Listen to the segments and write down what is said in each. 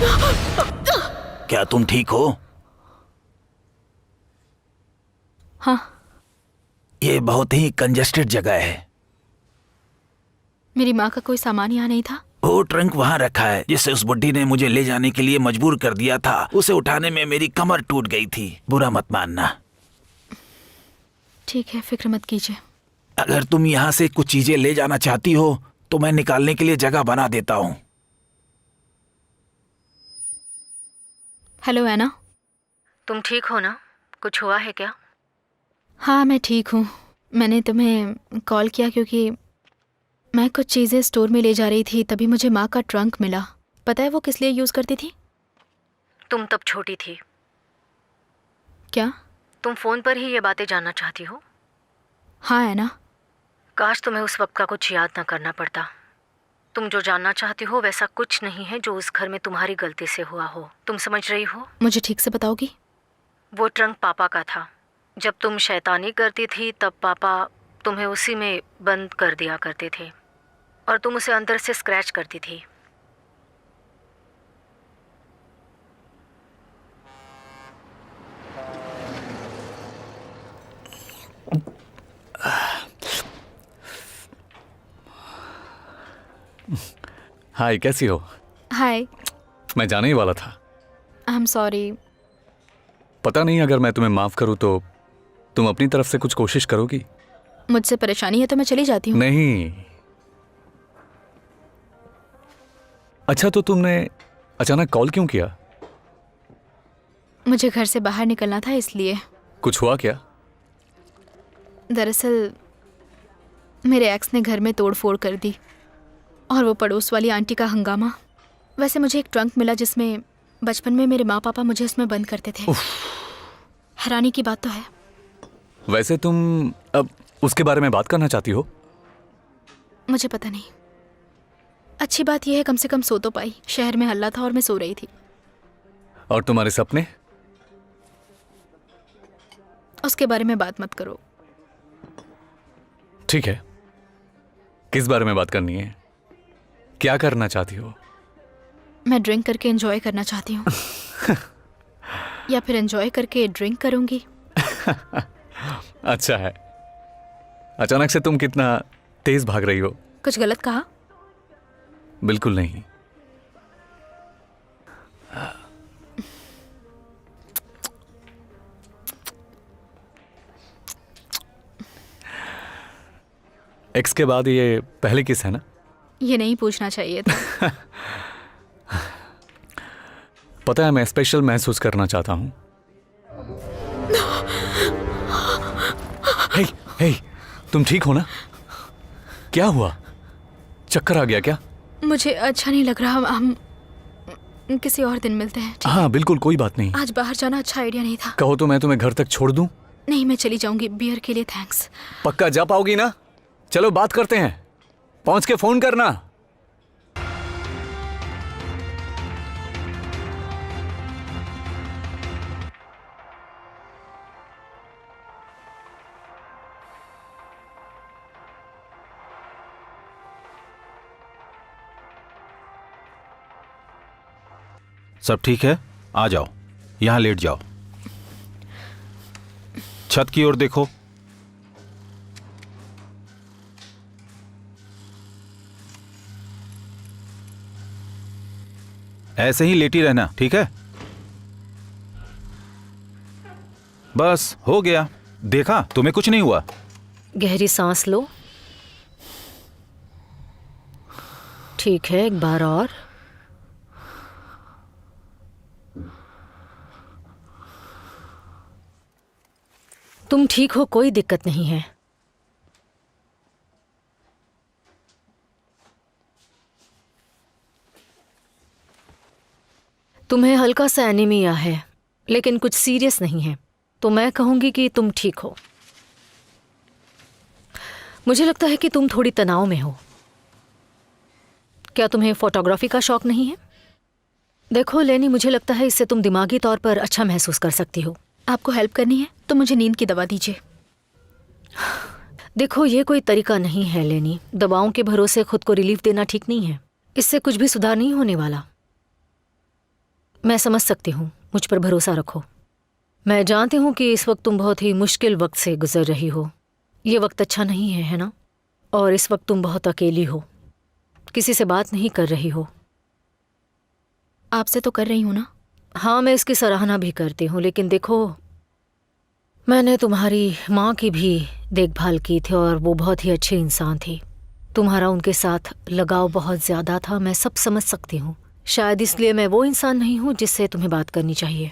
क्या तुम ठीक हो? हाँ। ये बहुत ही कंजेस्टेड जगह है। मेरी माँ का कोई सामान यहाँ नहीं था? वो ट्रंक वहाँ रखा है जिससे उस बुड्ढी ने मुझे ले जाने के लिए मजबूर कर दिया था। उसे उठाने में मेरी कमर टूट गई थी। बुरा मत मानना। ठीक है, फिक्र मत कीजिए। अगर तुम यहाँ से कुछ चीजें ले जाना चाहती हो तो मैं निकालने के लिए जगह बना देता हूँ। हेलो एना, तुम ठीक हो ना? कुछ हुआ है क्या? हाँ मैं ठीक हूँ। मैंने तुम्हें कॉल किया क्योंकि मैं कुछ चीज़ें स्टोर में ले जा रही थी, तभी मुझे माँ का ट्रंक मिला। पता है वो किस लिए यूज़ करती थी? तुम तब छोटी थी। क्या? तुम फोन पर ही ये बातें जानना चाहती हो? हाँ एना। काश तुम्हें उस वक्त का कुछ याद ना करना पड़ता। तुम जो जानना चाहती हो वैसा कुछ नहीं है जो उस घर में तुम्हारी गलती से हुआ हो। तुम समझ रही हो? मुझे ठीक से बताओगी? वो ट्रंक पापा का था। जब तुम शैतानी करती थी तब पापा तुम्हें उसी में बंद कर दिया करते थे और तुम उसे अंदर से स्क्रैच करती थी। हाय, कैसी हो? हाय। मैं जाने ही वाला था। I am sorry. पता नहीं, अगर मैं तुम्हें माफ करूं तो तुम अपनी तरफ से कुछ कोशिश करोगी? मुझसे परेशानी है तो मैं चली जाती हूँ। नहीं। अच्छा, तो तुमने अचानक कॉल क्यों किया? मुझे घर से बाहर निकलना था इसलिए। कुछ हुआ क्या? दरअसल मेरे एक्स ने घर में तोड़फोड़ कर दी और वो पड़ोस वाली आंटी का हंगामा। वैसे मुझे एक ट्रंक मिला जिसमें बचपन में मेरे माँ पापा मुझे उसमें बंद करते थे। हैरानी की बात तो है। वैसे तुम अब उसके बारे में बात करना चाहती हो? मुझे पता नहीं। अच्छी बात यह है कम से कम सो तो पाई। शहर में हल्ला था और मैं सो रही थी। और तुम्हारे सपने? उसके बारे में बात मत करो। ठीक है, किस बारे में बात करनी है? क्या करना चाहती हो? मैं ड्रिंक करके एंजॉय करना चाहती हूँ। या फिर एंजॉय करके ड्रिंक करूंगी। अच्छा है। अचानक से तुम कितना तेज भाग रही हो? कुछ गलत कहा? बिल्कुल नहीं। एक्स के बाद ये पहली किस है ना? ये नहीं पूछना चाहिए था। पता है, मैं स्पेशल महसूस करना चाहता हूं। हे, हे, तुम ठीक हो ना? क्या हुआ? चक्कर आ गया क्या? मुझे अच्छा नहीं लग रहा। हम किसी और दिन मिलते हैं। हाँ बिल्कुल, कोई बात नहीं। आज बाहर जाना अच्छा आइडिया नहीं था। कहो तो मैं तुम्हें घर तक छोड़ दूं? नहीं, मैं चली जाऊंगी। बियर के लिए थैंक्स। पक्का जा पाओगी ना? चलो बात करते हैं। पहुंच के फोन करना। सब ठीक है? आ जाओ, यहाँ लेट जाओ। छत की ओर देखो। ऐसे ही लेटी रहना, ठीक है? बस हो गया। देखा, तुम्हें कुछ नहीं हुआ। गहरी सांस लो। ठीक है, एक बार और। तुम ठीक हो, कोई दिक्कत नहीं है। तुम्हें हल्का सा एनीमिया है, लेकिन कुछ सीरियस नहीं है, तो मैं कहूंगी कि तुम ठीक हो। मुझे लगता है कि तुम थोड़ी तनाव में हो। क्या तुम्हें फोटोग्राफी का शौक नहीं है? देखो लेनी, मुझे लगता है इससे तुम दिमागी तौर पर अच्छा महसूस कर सकती हो। आपको हेल्प करनी है तो मुझे नींद की दवा दीजिए। देखो, ये कोई तरीका नहीं है लेनी। दवाओं के भरोसे खुद को रिलीफ देना ठीक नहीं है। इससे कुछ भी सुधार नहीं होने वाला। मैं समझ सकती हूँ, मुझ पर भरोसा रखो। मैं जानती हूँ कि इस वक्त तुम बहुत ही मुश्किल वक्त से गुजर रही हो। ये वक्त अच्छा नहीं है ना? और इस वक्त तुम बहुत अकेली हो, किसी से बात नहीं कर रही हो। आपसे तो कर रही हूँ ना। हाँ, मैं इसकी सराहना भी करती हूँ, लेकिन देखो, मैंने तुम्हारी माँ की भी देखभाल की थी और वो बहुत ही अच्छी इंसान थी। तुम्हारा उनके साथ लगाव बहुत ज़्यादा था, मैं सब समझ सकती हूँ। शायद इसलिए मैं वो इंसान नहीं हूँ जिससे तुम्हें बात करनी चाहिए।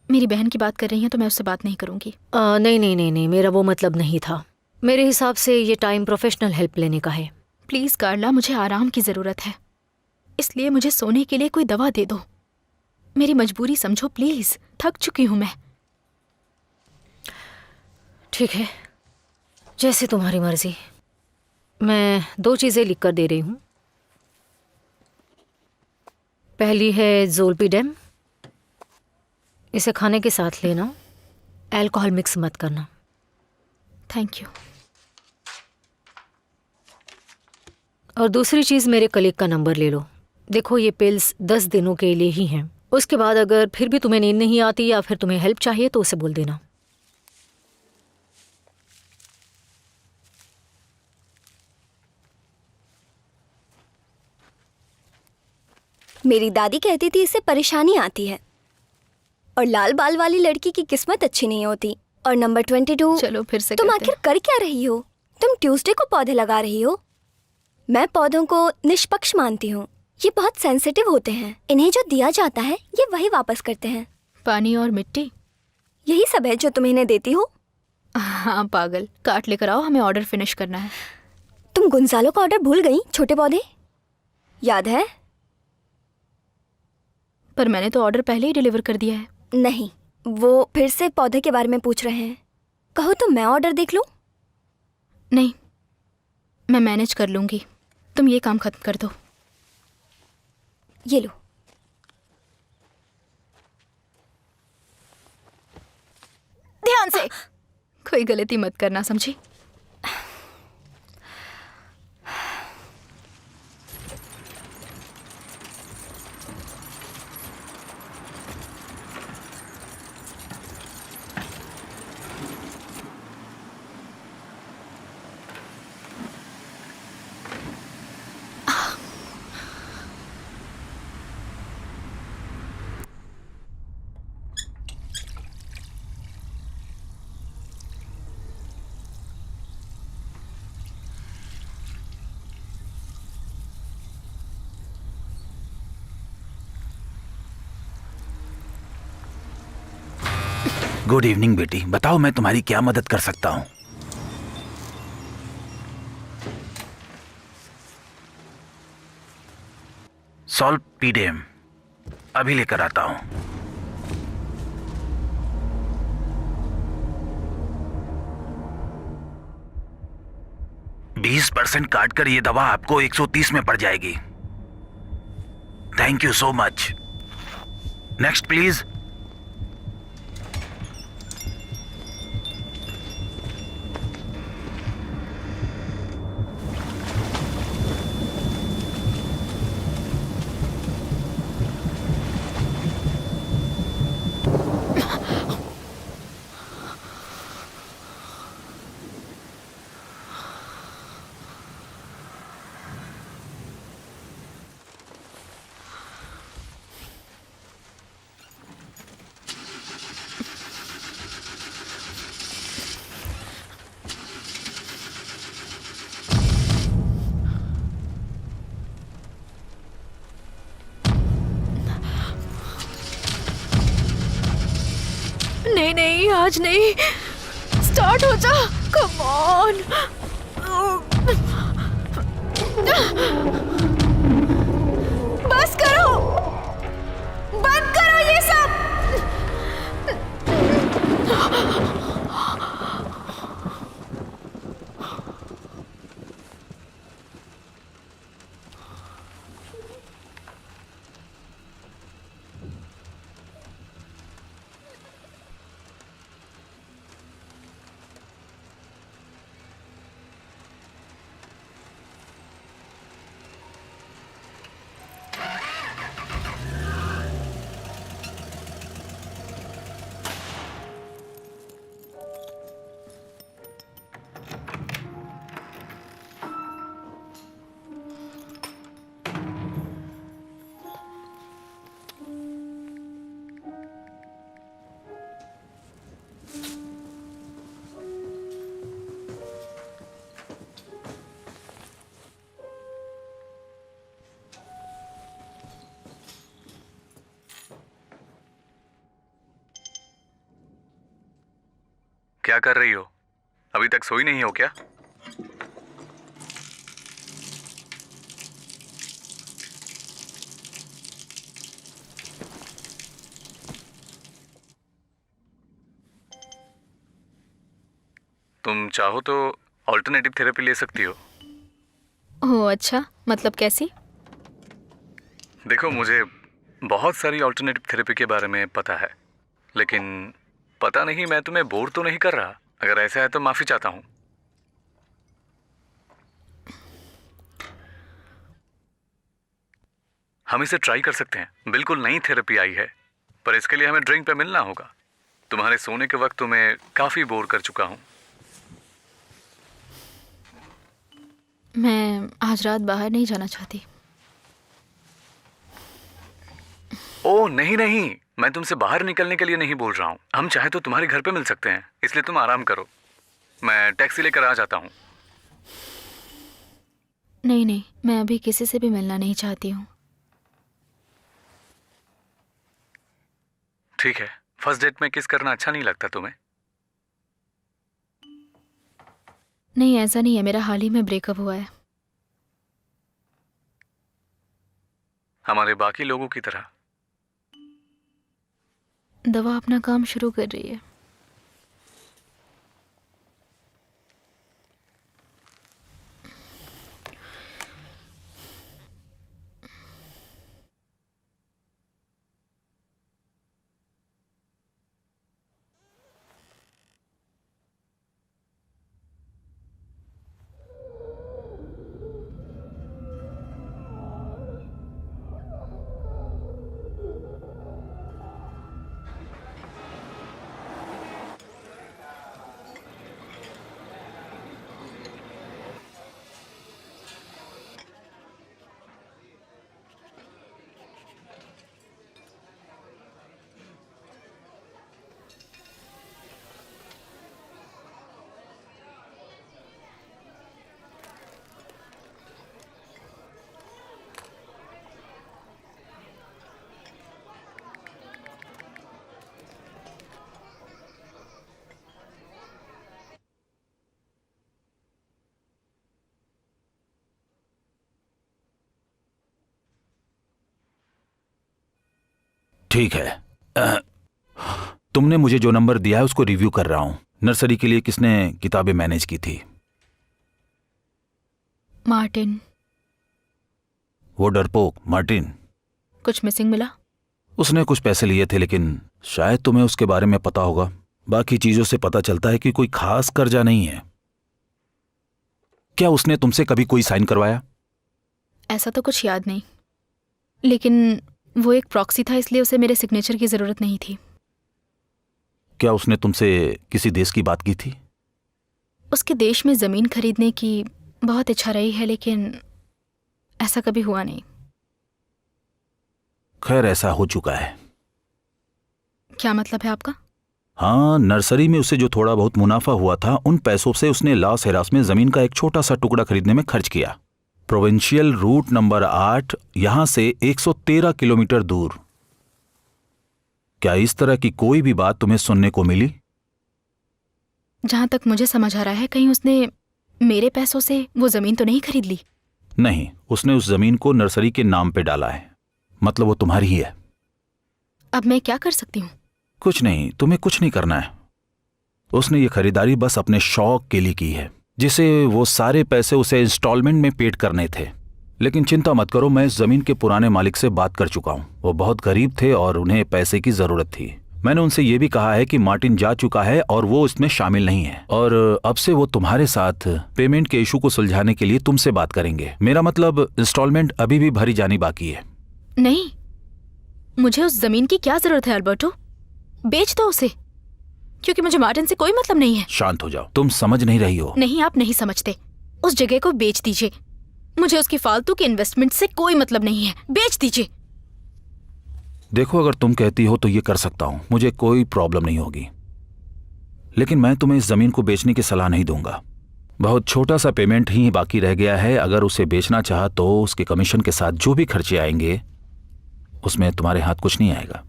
मेरी बहन की बात कर रही हैं तो मैं उससे बात नहीं करूँगी। नहीं नहीं नहीं नहीं, मेरा वो मतलब नहीं था। मेरे हिसाब से ये टाइम प्रोफेशनल हेल्प लेने का है। प्लीज़ कार्ला, मुझे आराम की ज़रूरत है, इसलिए मुझे सोने के लिए कोई दवा दे दो। मेरी मजबूरी समझो प्लीज़, थक चुकी हूँ मैं। ठीक है, जैसे तुम्हारी मर्जी। मैं 2 चीज़ें लिख कर दे रही हूँ। पहली है ज़ोलपीडेम, इसे खाने के साथ लेना, अल्कोहल मिक्स मत करना। Thank you. और दूसरी चीज़, मेरे कलीग का नंबर ले लो। देखो, ये पिल्स 10 दिनों के लिए ही हैं। उसके बाद अगर फिर भी तुम्हें नींद नहीं आती या फिर तुम्हें हेल्प चाहिए तो उसे बोल देना। मेरी दादी कहती थी इससे परेशानी आती है और लाल बाल वाली लड़की की किस्मत अच्छी नहीं होती। और नंबर 22। चलो फिर से तुम करते आखिर कर क्या रही हो? तुम ट्यूसडे को पौधे लगा रही हो। मैं पौधों को निष्पक्ष मानती हूँ। ये बहुत सेंसिटिव होते हैं, इन्हें जो दिया जाता है ये वही वापस करते हैं। हैं। पानी और मिट्टी। यही सब है जो तुम इन्हें देती हो। हाँ पागल, काट लेकर आओ, हमें ऑर्डर फिनिश करना है। तुम गुंजालो का ऑर्डर भूल गई? छोटे पौधे याद है? पर मैंने तो ऑर्डर पहले ही डिलीवर कर दिया है। नहीं, वो फिर से पौधे के बारे में पूछ रहे हैं। कहो तो मैं ऑर्डर देख लूं? नहीं, मैं मैनेज कर लूंगी, तुम ये काम खत्म कर दो। ये लो। ध्यान से। कोई गलती मत करना, समझी? गुड इवनिंग बेटी, बताओ मैं तुम्हारी क्या मदद कर सकता हूँ? सॉल्पीडेम अभी लेकर आता हूँ। 20% काट कर ये दवा आपको 130 में पड़ जाएगी। Thank you so much. Next please. नहीं नहीं, आज नहीं। स्टार्ट हो जा, कम ऑन। बस करो, बंद करो ये सब। क्या कर रही हो? अभी तक सोई नहीं हो क्या? तुम चाहो तो ऑल्टरनेटिव थेरेपी ले सकती हो। ओह अच्छा, मतलब कैसी? देखो, मुझे बहुत सारी ऑल्टरनेटिव थेरेपी के बारे में पता है, लेकिन पता नहीं मैं तुम्हें बोर तो नहीं कर रहा। अगर ऐसा है तो माफी चाहता हूँ। हम इसे ट्राई कर सकते हैं। बिल्कुल नई थेरेपी आई है, पर इसके लिए हमें ड्रिंक पे मिलना होगा। तुम्हारे सोने के वक्त तुम्हें काफी बोर कर चुका हूँ। मैं आज रात बाहर नहीं जाना चाहती। ओह नहीं नहीं, मैं तुमसे बाहर निकलने के लिए नहीं बोल रहा हूँ। हम चाहे तो तुम्हारे घर पे मिल सकते हैं, इसलिए तुम आराम करो। मैं टैक्सी लेकर आ जाता हूँ। नहीं नहीं, मैं अभी किसी से भी मिलना नहीं चाहती हूँ। ठीक है। फर्स्ट डेट में किस करना अच्छा नहीं लगता तुम्हें? नहीं, ऐसा नहीं है, मेरा हाल ही में ब्रेकअप हुआ है। हमारे बाकी लोगों की तरह। दवा अपना काम शुरू कर रही है। ठीक है। तुमने मुझे जो नंबर दिया है उसको रिव्यू कर रहा हूं। नर्सरी के लिए किसने किताबें मैनेज की थी? मार्टिन। वो डरपोक मार्टिन। कुछ मिसिंग मिला? उसने कुछ पैसे लिए थे, लेकिन शायद तुम्हें उसके बारे में पता होगा। बाकी चीजों से पता चलता है कि कोई खास कर्जा नहीं है। क्या उसने तुमसे कभी कोई साइन करवाया? ऐसा तो कुछ याद नहीं, लेकिन वो एक प्रॉक्सी था, इसलिए उसे मेरे सिग्नेचर की जरूरत नहीं थी। क्या उसने तुमसे किसी देश की बात की थी? उसके देश में जमीन खरीदने की बहुत इच्छा रही है, लेकिन ऐसा कभी हुआ नहीं। खैर, ऐसा हो चुका है। क्या मतलब है आपका? हाँ, नर्सरी में उसे जो थोड़ा बहुत मुनाफा हुआ था, उन पैसों से उसने लास हेरास में जमीन का एक छोटा सा टुकड़ा खरीदने में खर्च किया। प्रोविंशियल रूट नंबर 8, यहां से 113 किलोमीटर दूर। क्या इस तरह की कोई भी बात तुम्हें सुनने को मिली? जहां तक मुझे समझ आ रहा है, कहीं उसने मेरे पैसों से वो जमीन तो नहीं खरीद ली? नहीं, उसने उस जमीन को नर्सरी के नाम पे डाला है। मतलब वो तुम्हारी ही है। अब मैं क्या कर सकती हूँ? कुछ नहीं, तुम्हें कुछ नहीं करना है। उसने ये खरीदारी बस अपने शौक के लिए की है, जिसे वो सारे पैसे उसे इंस्टॉलमेंट में पेड करने थे। लेकिन चिंता मत करो, मैं इस जमीन के पुराने मालिक से बात कर चुका हूँ। वो बहुत गरीब थे और उन्हें पैसे की जरूरत थी। मैंने उनसे ये भी कहा है कि मार्टिन जा चुका है और वो इसमें शामिल नहीं है, और अब से वो तुम्हारे साथ पेमेंट के इशू को सुलझाने के लिए तुमसे बात करेंगे। मेरा मतलब, इंस्टॉलमेंट अभी भी भरी जानी बाकी है। नहीं, मुझे उस जमीन की क्या जरूरत है अल्बर्टो? बेच दो उसे, क्योंकि मुझे मार्टिन से कोई मतलब नहीं है। शांत हो जाओ, तुम समझ नहीं रही हो। नहीं, आप नहीं समझते। उस जगह को बेच दीजिए। मुझे उसकी फालतू की इन्वेस्टमेंट से कोई मतलब नहीं है। बेच दीजिए। देखो, अगर तुम कहती हो तो ये कर सकता हूं, मुझे कोई प्रॉब्लम नहीं होगी। लेकिन मैं तुम्हें इस जमीन को बेचने की सलाह नहीं दूंगा। बहुत छोटा सा पेमेंट ही बाकी रह गया है। अगर उसे बेचना चाहा तो उसके कमीशन के साथ जो भी खर्चे आएंगे, उसमें तुम्हारे हाथ कुछ नहीं आएगा।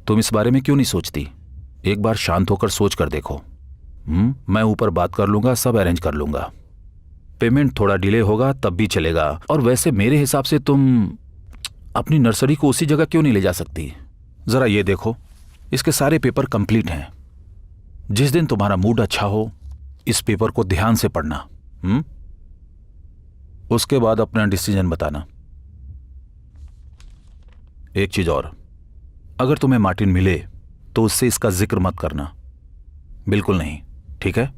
तुम इस बारे में क्यों नहीं सोचती? एक बार शांत होकर सोच कर देखो। मैं ऊपर बात कर लूंगा, सब अरेंज कर लूंगा। पेमेंट थोड़ा डिले होगा तब भी चलेगा। और वैसे मेरे हिसाब से तुम अपनी नर्सरी को उसी जगह क्यों नहीं ले जा सकती? जरा ये देखो, इसके सारे पेपर कंप्लीट हैं। जिस दिन तुम्हारा मूड अच्छा हो इस पेपर को ध्यान से पढ़ना। उसके बाद अपना डिसीजन बताना। एक चीज और, अगर तुम्हें मार्टिन मिले तो उससे इसका जिक्र मत करना, बिल्कुल नहीं, ठीक है?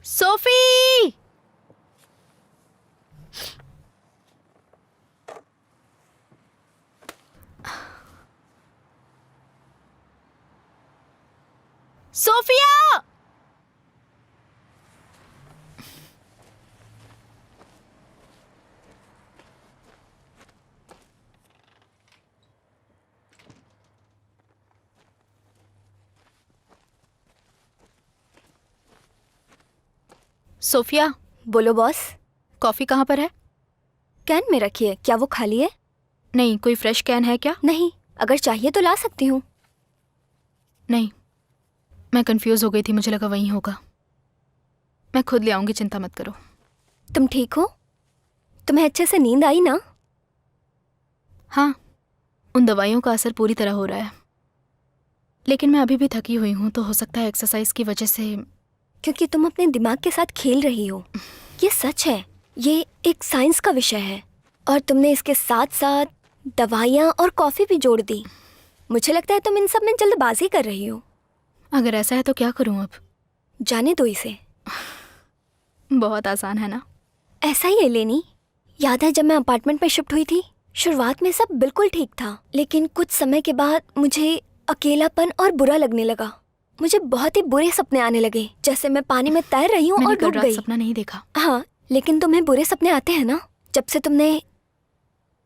सोफी! सोफिया! सोफिया, बोलो बॉस। कॉफी कहाँ पर है? कैन में रखी है, क्या वो खाली है? नहीं, कोई फ्रेश कैन है क्या? नहीं, अगर चाहिए तो ला सकती हूँ। नहीं, मैं कंफ्यूज हो गई थी, मुझे लगा वहीं होगा। मैं खुद ले आऊंगी, चिंता मत करो। तुम ठीक हो? तुम्हें अच्छे से नींद आई ना? हाँ, उन दवाइयों का असर पूरी तरह हो रहा है, लेकिन मैं अभी भी थकी हुई हूँ, तो हो सकता है एक्सरसाइज की वजह से। क्योंकि तुम अपने दिमाग के साथ खेल रही हो। ये सच है, ये एक साइंस का विषय है, और तुमने इसके साथ साथ दवाइयाँ और कॉफ़ी भी जोड़ दी। मुझे लगता है तुम इन सब में जल्दबाजी कर रही हो। अगर ऐसा है तो क्या करूँ अब? जाने दो इसे। बहुत आसान है ना? ऐसा ही है लेनी। याद है जब मैं अपार्टमेंट में शिफ्ट हुई थी, शुरुआत में सब बिल्कुल ठीक था, लेकिन कुछ समय के बाद मुझे अकेलापन और बुरा लगने लगा। मुझे बहुत ही बुरे सपने आने लगे, जैसे मैं पानी में तैर रही हूँ मैंने और कल डूब रात गई। सपना नहीं देखा। हाँ, लेकिन तुम्हें बुरे सपने आते हैं ना?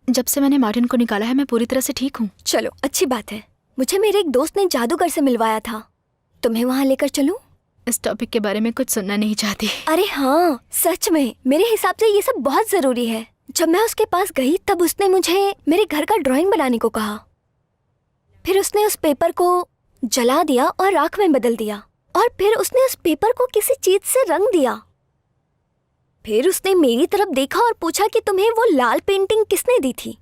जब से मैंने मार्टिन को निकाला है मैं पूरी तरह से ठीक हूँ। चलो अच्छी बात है। मुझे मेरे एक दोस्त ने जादूगर से मिलवाया था, तुम्हें वहाँ लेकर चलूं? इस टॉपिक के बारे में कुछ सुनना नहीं चाहती। अरे हाँ, सच में मेरे हिसाब से ये सब बहुत जरूरी है। जब मैं उसके पास गई तब उसने मुझे मेरे घर का ड्राइंग बनाने को कहा। फिर उसने उस पेपर को जला दिया और राख में बदल दिया, और फिर उसने उस पेपर को किसी चीज से रंग दिया। फिर उसने मेरी तरफ देखा और पूछा कि तुम्हें वो लाल पेंटिंग किसने दी थी?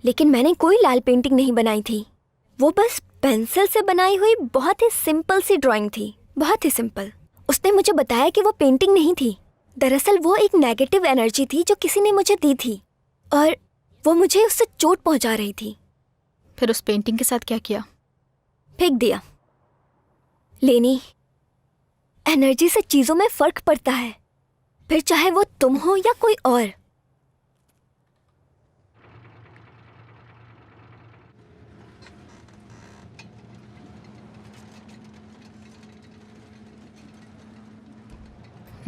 लेकिन मैंने कोई लाल पेंटिंग नहीं बनाई थी, वो बस पेंसिल से बनाई हुई बहुत ही सिंपल सी ड्राइंग थी, बहुत ही सिंपल। उसने मुझे बताया कि वो पेंटिंग नहीं थी, दरअसल वो एक नेगेटिव एनर्जी थी जो किसी ने मुझे दी थी, और वो मुझे उससे चोट पहुंचा रही थी। फिर उस पेंटिंग के साथ क्या किया? फेंक दिया। लेनी, एनर्जी से चीजों में फर्क पड़ता है, फिर चाहे वो तुम हो या कोई और।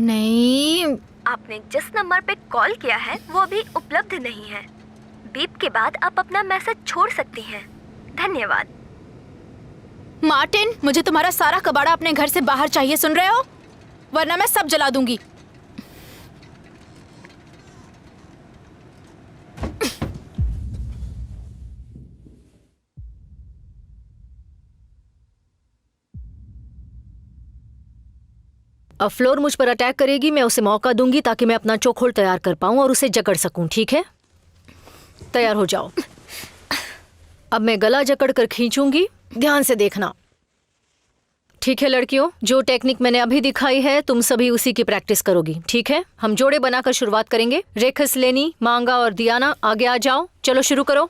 नहीं, आपने जिस नंबर पे कॉल किया है वो अभी उपलब्ध नहीं है। बीप के बाद आप अपना मैसेज छोड़ सकती हैं। धन्यवाद। मार्टिन, मुझे तुम्हारा सारा कबाड़ा अपने घर से बाहर चाहिए, सुन रहे हो? वरना मैं सब जला दूंगी। अब फ्लोर मुझ पर अटैक करेगी, मैं उसे मौका दूंगी ताकि मैं अपना चोखोल तैयार कर पाऊं और उसे जकड़ सकूं, ठीक है? तैयार हो जाओ। अब मैं गला जकड़ कर खींचूंगी, ध्यान से देखना। ठीक है लड़कियों, जो टेक्निक मैंने अभी दिखाई है तुम सभी उसी की प्रैक्टिस करोगी, ठीक है? हम जोड़े बनाकर शुरुआत करेंगे। रेखस, लेनी, मांगा और दियाना आगे आ जाओ। चलो शुरू करो।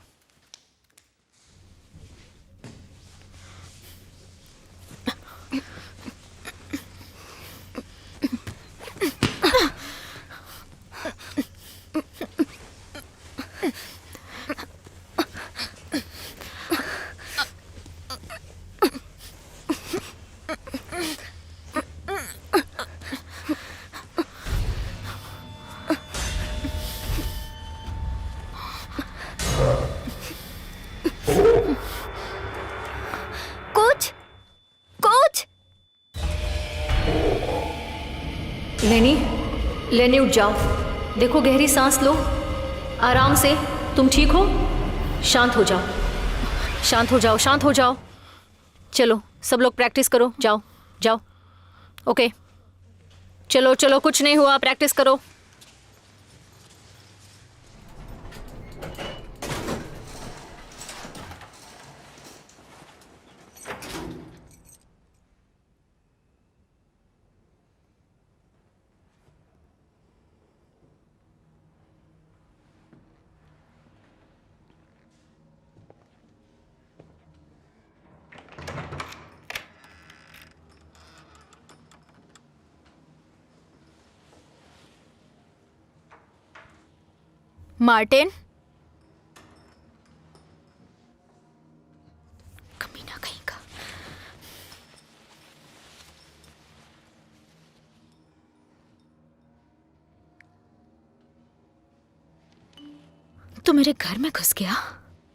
Coach, coach. लेनी, लेनी उठ जाओ। देखो, गहरी सांस लो, आराम से। तुम ठीक हो? शांत हो जाओ, शांत हो जाओ, शांत हो जाओ। चलो सब लोग प्रैक्टिस करो, जाओ जाओ। ओके, चलो चलो, कुछ नहीं हुआ, प्रैक्टिस करो। मार्टिन, कमीना कहीं का। तू मेरे घर में घुस गया,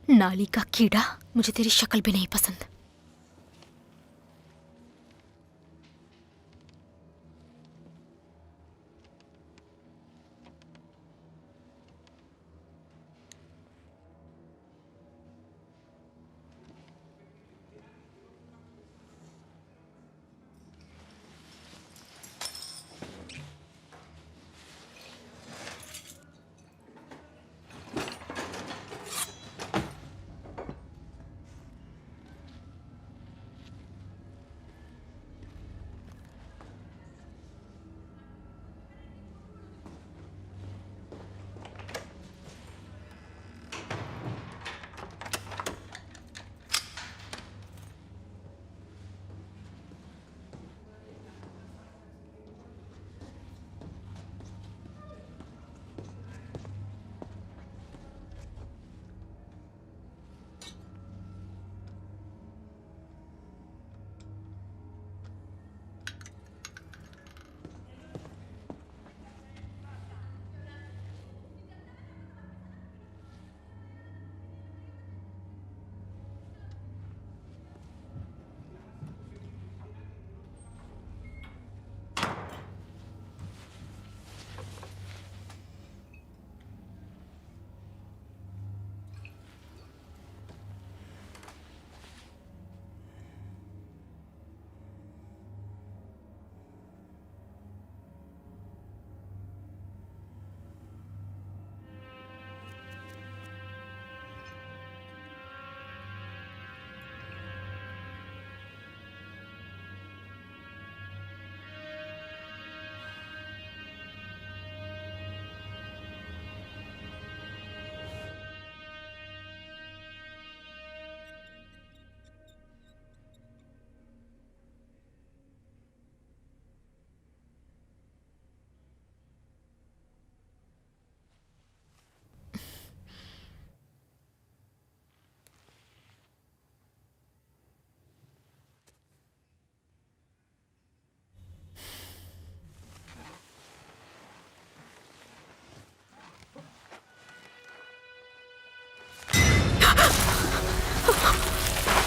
नाली का कीड़ा। मुझे तेरी शक्ल भी नहीं पसंद।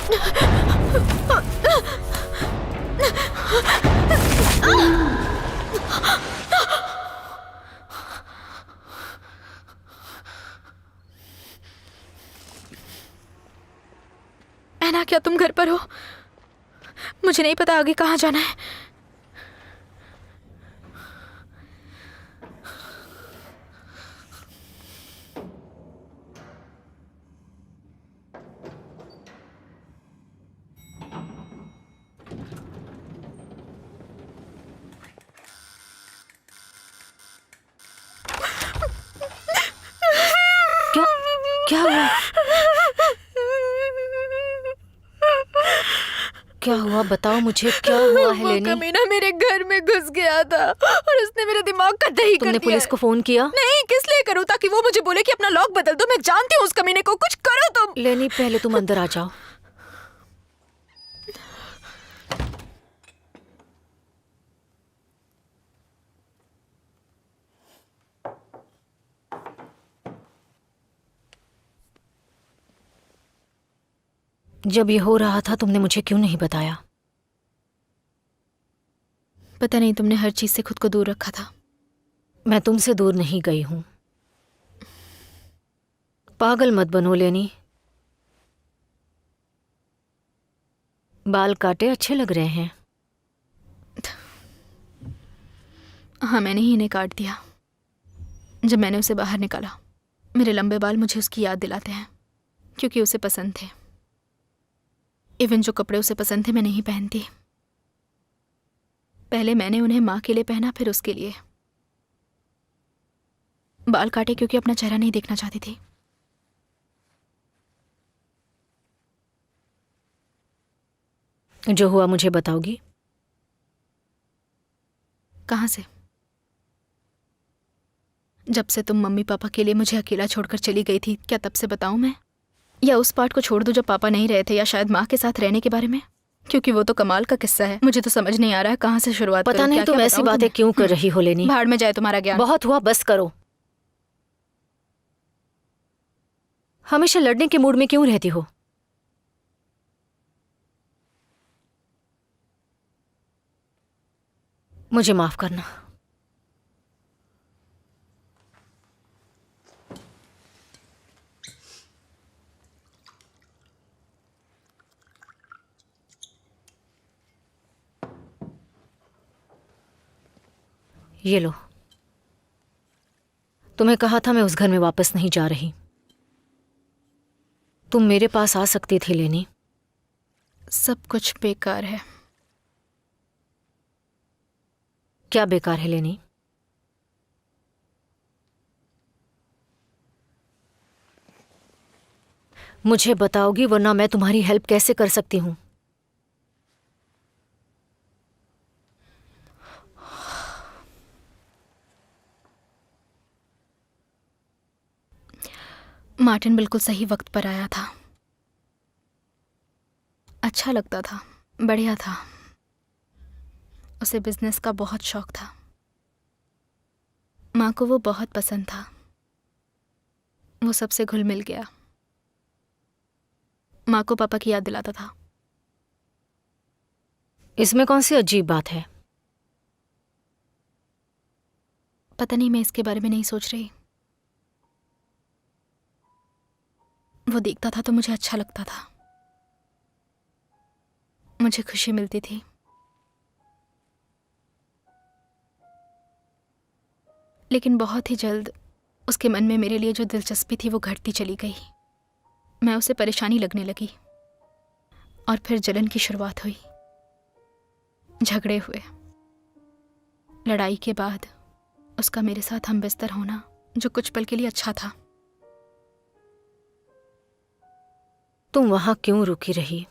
ऐना, क्या तुम घर पर हो? मुझे नहीं पता आगे कहाँ जाना है। क्या क्या हुआ? क्या हुआ बताओ मुझे, क्या हुआ है वो लेनी? कमीना मेरे घर में घुस गया था और उसने मेरे दिमाग का दही कर तुमने दिया पुलिस है। को फोन किया? नहीं, किस लिए करूं? ताकि वो मुझे बोले कि अपना लॉक बदल दो। मैं जानती हूँ उस कमीने को। कुछ करो तुम। लेनी पहले तुम अंदर आ जाओ। जब ये हो रहा था तुमने मुझे क्यों नहीं बताया? पता नहीं, तुमने हर चीज से खुद को दूर रखा था। मैं तुमसे दूर नहीं गई हूं। पागल मत बनो लेनी। बाल काटे अच्छे लग रहे हैं। हाँ, मैंने ही इन्हें काट दिया जब मैंने उसे बाहर निकाला। मेरे लंबे बाल मुझे उसकी याद दिलाते हैं, क्योंकि उसे पसंद थे। इवन जो कपड़े उसे पसंद थे मैं नहीं पहनती। पहले मैंने उन्हें माँ के लिए पहना, फिर उसके लिए। बाल काटे क्योंकि अपना चेहरा नहीं देखना चाहती थी। जो हुआ मुझे बताओगी? कहाँ से? जब से तुम मम्मी पापा के लिए मुझे अकेला छोड़कर चली गई थी, क्या तब से बताऊं मैं? या उस पार्ट को छोड़ दूं जब पापा नहीं रहे थे, या शायद माँ के साथ रहने के बारे में? क्योंकि वो तो कमाल का किस्सा है। मुझे तो समझ नहीं आ रहा है कहाँ से शुरुआत पता करूं। नहीं क्या-क्या तुम ऐसी बताऊं बातें तुम्हें? क्यों कर रही हो लेनी। भाड़ में जाए तुम्हारा ज्ञान। बहुत हुआ, बस करो। हमेशा लड़ने के मूड में क्यों रहती हो? मुझे माफ करना। ये लो। तुम्हें कहा था मैं उस घर में वापस नहीं जा रही। तुम मेरे पास आ सकती थी लेनी। सब कुछ बेकार है। क्या बेकार है लेनी? मुझे बताओगी, वरना मैं तुम्हारी हेल्प कैसे कर सकती हूं? मार्टिन बिल्कुल सही वक्त पर आया था। अच्छा लगता था, बढ़िया था। उसे बिजनेस का बहुत शौक था। माँ को वो बहुत पसंद था। वो सबसे घुल मिल गया। माँ को पापा की याद दिलाता था। इसमें कौन सी अजीब बात है? पता नहीं, मैं इसके बारे में नहीं सोच रही। वो देखता था तो मुझे अच्छा लगता था। मुझे खुशी मिलती थी। लेकिन बहुत ही जल्द उसके मन में मेरे लिए जो दिलचस्पी थी वो घटती चली गई। मैं उसे परेशानी लगने लगी और फिर जलन की शुरुआत हुई। झगड़े हुए। लड़ाई के बाद उसका मेरे साथ हम बिस्तर होना, जो कुछ पल के लिए अच्छा था। तुम वहां क्यों रुकी रही?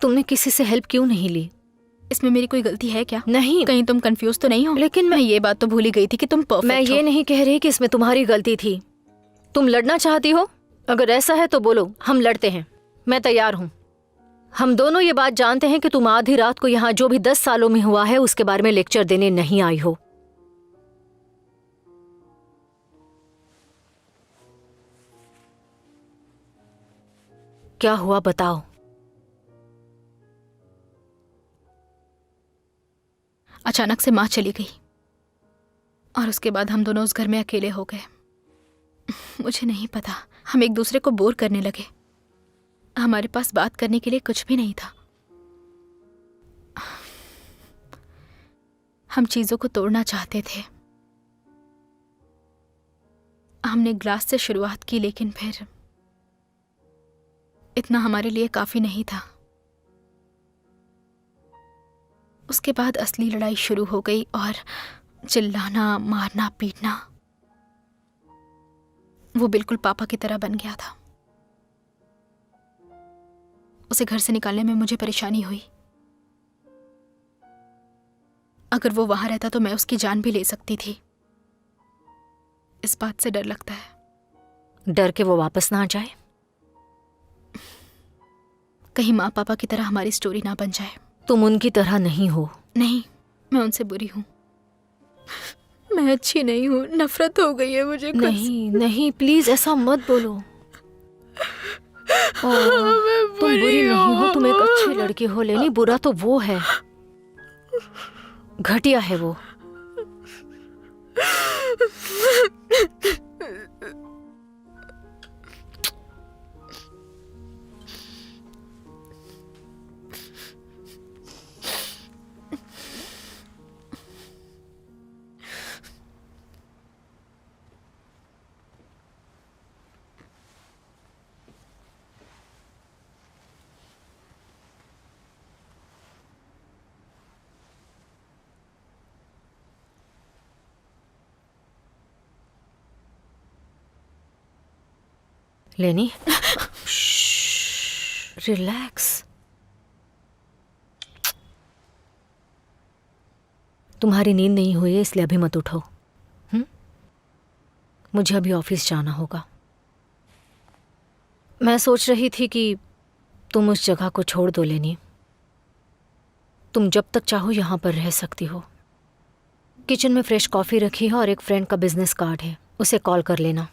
तुमने किसी से हेल्प क्यों नहीं ली? इसमें मेरी कोई गलती है क्या? नहीं। कहीं तुम कंफ्यूज तो नहीं हो? लेकिन मैं ये बात तो भूल ही गई थी कि तुम परफेक्ट मैं ये हो। नहीं कह रही कि इसमें तुम्हारी गलती थी। तुम लड़ना चाहती हो? अगर ऐसा है तो बोलो, हम लड़ते हैं। मैं तैयार हूं। हम दोनों ये बात जानते हैं कि तुम आधी रात को यहाँ जो भी 10 सालों में हुआ है उसके बारे में लेक्चर देने नहीं आई हो। क्या हुआ बताओ। अचानक से माँ चली गई और उसके बाद हम दोनों उस घर में अकेले हो गए। मुझे नहीं पता, हम एक दूसरे को बोर करने लगे। हमारे पास बात करने के लिए कुछ भी नहीं था। हम चीजों को तोड़ना चाहते थे। हमने ग्लास से शुरुआत की, लेकिन फिर इतना हमारे लिए काफी नहीं था। उसके बाद असली लड़ाई शुरू हो गई और चिल्लाना, मारना, पीटना वो बिल्कुल पापा की तरह बन गया था। उसे घर से निकालने में मुझे परेशानी हुई। अगर वो वहां रहता तो मैं उसकी जान भी ले सकती थी। इस बात से डर लगता है। डर के वो वापस ना आ जाए? कहीं माँ पापा की तरह हमारी स्टोरी ना बन जाए। तुम उनकी तरह नहीं हो। नहीं, मैं उनसे बुरी हूं। मैं अच्छी नहीं हूं। नफरत हो गई है मुझे खुद से। नहीं नहीं, प्लीज ऐसा मत बोलो। तुम बुरी नहीं हो, तुम एक अच्छी लड़की हो लेनी। बुरा तो वो है, घटिया है वो। लेनी, रिलैक्स। तुम्हारी नींद नहीं हुई है इसलिए अभी मत उठो। मुझे अभी ऑफिस जाना होगा। मैं सोच रही थी कि तुम उस जगह को छोड़ दो लेनी। तुम जब तक चाहो यहाँ पर रह सकती हो। किचन में फ्रेश कॉफ़ी रखी है और एक फ्रेंड का बिजनेस कार्ड है, उसे कॉल कर लेना।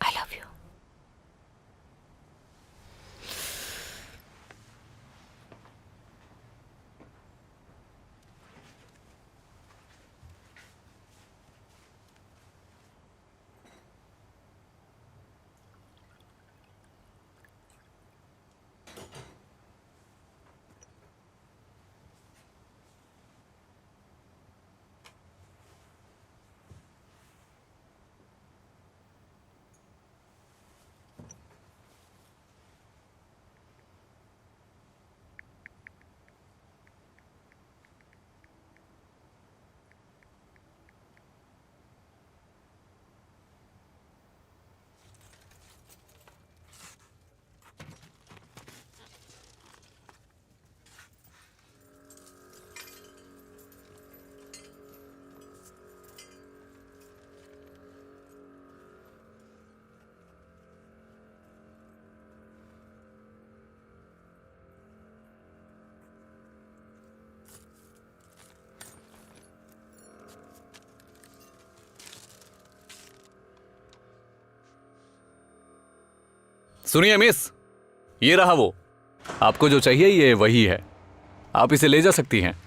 I love you. सुनिए मिस, ये रहा वो। आपको जो चाहिए ये वही है, आप इसे ले जा सकती हैं।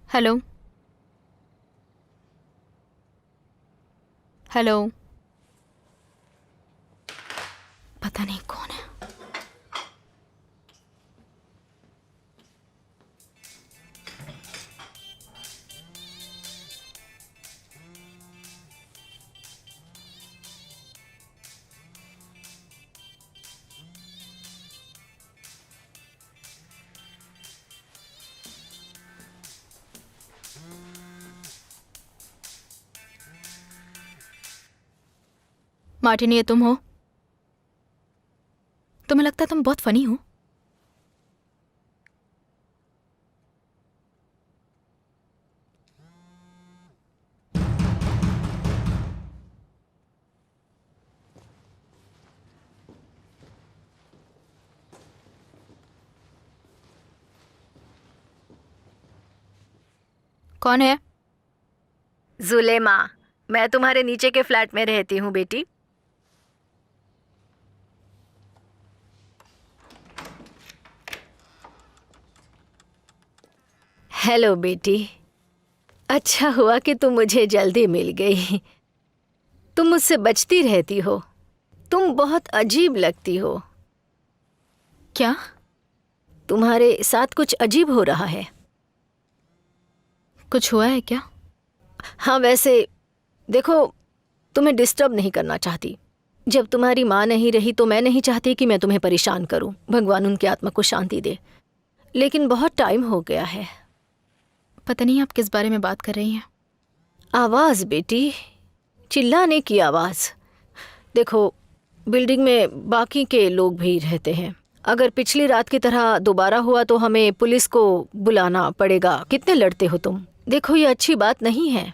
हेलो हेलो, पता नहीं कौन है। मार्टिन, ये तुम हो? तुम्हें लगता है तुम बहुत फनी हो। कौन है? जुलेमा, मैं तुम्हारे नीचे के फ्लैट में रहती हूँ बेटी। हेलो बेटी, अच्छा हुआ कि तुम मुझे जल्दी मिल गई। तुम मुझसे बचती रहती हो। तुम बहुत अजीब लगती हो। क्या? तुम्हारे साथ कुछ अजीब हो रहा है। कुछ हुआ है क्या? हाँ, वैसे देखो, तुम्हें डिस्टर्ब नहीं करना चाहती। जब तुम्हारी माँ नहीं रही तो मैं नहीं चाहती कि मैं तुम्हें परेशान करूं। भगवान उनकी आत्मा को शांति दे। लेकिन बहुत टाइम हो गया है। पता नहीं आप किस बारे में बात कर रही हैं। आवाज़ बेटी, चिल्लाने की आवाज़। देखो, बिल्डिंग में बाकी के लोग भी रहते हैं। अगर पिछली रात की तरह दोबारा हुआ तो हमें पुलिस को बुलाना पड़ेगा। कितने लड़ते हो तुम। देखो, ये अच्छी बात नहीं है।